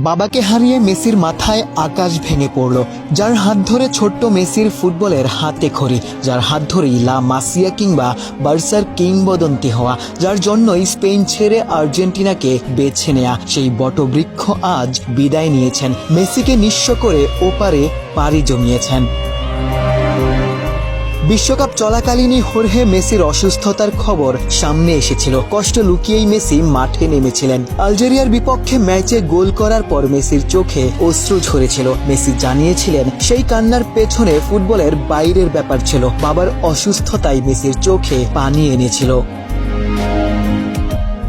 বাবাকে হারিয়ে মেসির মাথায় আকাশ ভেঙে পড়ল। যার হাত ধরে ছোট্ট মেসির ফুটবলের হাতে খড়ি, যার হাত ধরেই লা মাসিয়া কিংবা বার্সার কিংবদন্তি হওয়া, যার জন্যই স্পেন ছেড়ে আর্জেন্টিনাকে বেছে নেয়া সেই বটবৃক্ষ আজ বিদায় নিয়েছেন। মেসিকে নিঃস্ব করে ওপারে পাড়ি জমিয়েছেন। বিশ্বকাপ চলাকালীনই হোর্হে মেসির অসুস্থতার খবর সামনে এসেছিল। কষ্ট লুকিয়েই মেসি মাঠে নেমেছিলেন। আলজেরিয়ার বিপক্ষে ম্যাচে গোল করার পর মেসির চোখে অশ্রু ঝরেছিল। মেসি জানিয়েছিলেন সেই কান্নার পেছনে ফুটবলের বাইরের ব্যাপার ছিল। বাবার অসুস্থতাই মেসির চোখে পানি এনেছিল।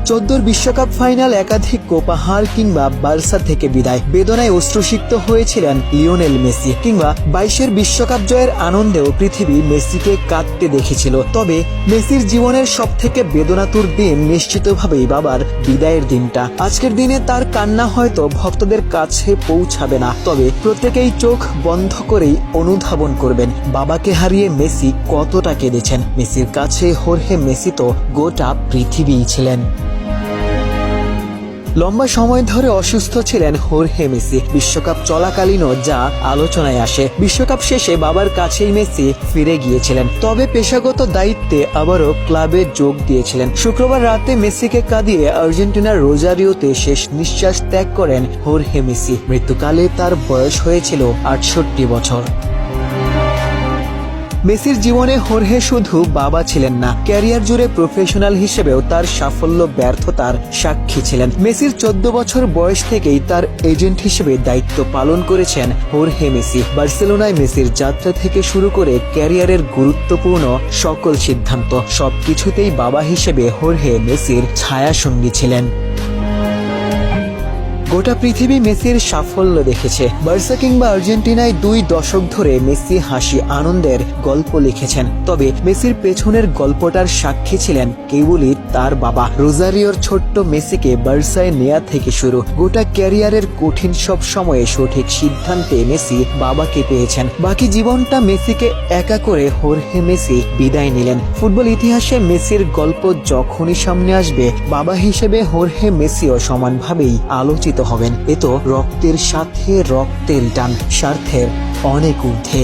14 বিশ্বকাপ ফাইনাল, একাধিক কোপা হার কিংবা বার্সা থেকে বিদায়, বেদনায় অশ্রুসিক্ত হয়েছিলেন লিওনেল মেসি। কিংবা 22 বিশ্বকাপ জয়ের আনন্দেও পৃথিবী মেসিকে কাঁদতে দেখেছিল। তবে মেসির জীবনের সবথেকে বেদনাতুর দিন নিশ্চিতভাবেই বাবার বিদায়ের দিনটা। আজকের দিনে তার কান্না হয়তো ভক্তদের কাছে পৌঁছাবে না, তবে প্রত্যেকেই চোখ বন্ধ করেই অনুধাবন করবেন বাবাকে হারিয়ে মেসি কতটা কেঁদেছেন। মেসির কাছে হোর্হে মেসি তো গোটা পৃথিবীই ছিলেন। লম্বা সময় ধরে অসুস্থ ছিলেন হোর্হে মেসি। বিশ্বকাপ চলাকালীনও যা আলোচনায় আসে, বিশ্বকাপ শেষে বাবার কাছেই মেসি ফিরে গিয়েছিলেন। তবে পেশাগত দায়িত্বে আবারও ক্লাবে যোগ দিয়েছিলেন। শুক্রবার রাতে মেসিকে কাঁদিয়ে আর্জেন্টিনার রোজারিওতে শেষ নিঃশ্বাস ত্যাগ করেন হোর্হে মেসি। মৃত্যুকালে তার বয়স হয়েছিল 68 বছর। মেসির জীবনে হোর্হে শুধু বাবা ছিলেন না, ক্যারিয়ার জুড়ে প্রফেশনাল হিসেবেও তার সাফল্য ব্যর্থতার সাক্ষী ছিলেন। মেসির 14 বছর বয়স থেকেই তার এজেন্ট হিসেবে দায়িত্ব পালন করেছেন হোর্হে মেসি। বার্সেলোনায় মেসির যাত্রা থেকে শুরু করে ক্যারিয়ারের গুরুত্বপূর্ণ সকল সিদ্ধান্ত, সবকিছুতেই বাবা হিসেবে হোর্হে মেসির ছায়াসঙ্গী ছিলেন। গোটা পৃথিবী মেসির সাফল্য দেখেছে। বার্সা কিংবা আর্জেন্টিনায় 2 দশক ধরে মেসি হাসি আনন্দের গল্প লিখেছেন। তবে মেসির পেছনের গল্পটার সাক্ষী ছিলেন কেবলই তার বাবা। রোজারিওর ছোট্ট মেসিকে বার্সায় নেয়া থেকে শুরু, গোটা ক্যারিয়ারের কঠিন সব সময়ে সঠিক সিদ্ধান্তে মেসি বাবাকে পেয়েছেন। বাকি জীবনটা মেসিকে একা করে হোর্হে মেসি বিদায় নিলেন। ফুটবল ইতিহাসে মেসির গল্প যখনই সামনে আসবে, বাবা হিসেবে হোর্হে মেসিও সমানভাবেই আলোচিত হবেন। এ তো রক্তের সাথে রক্তের টান, স্বার্থের অনেক ঊর্ধ্বে।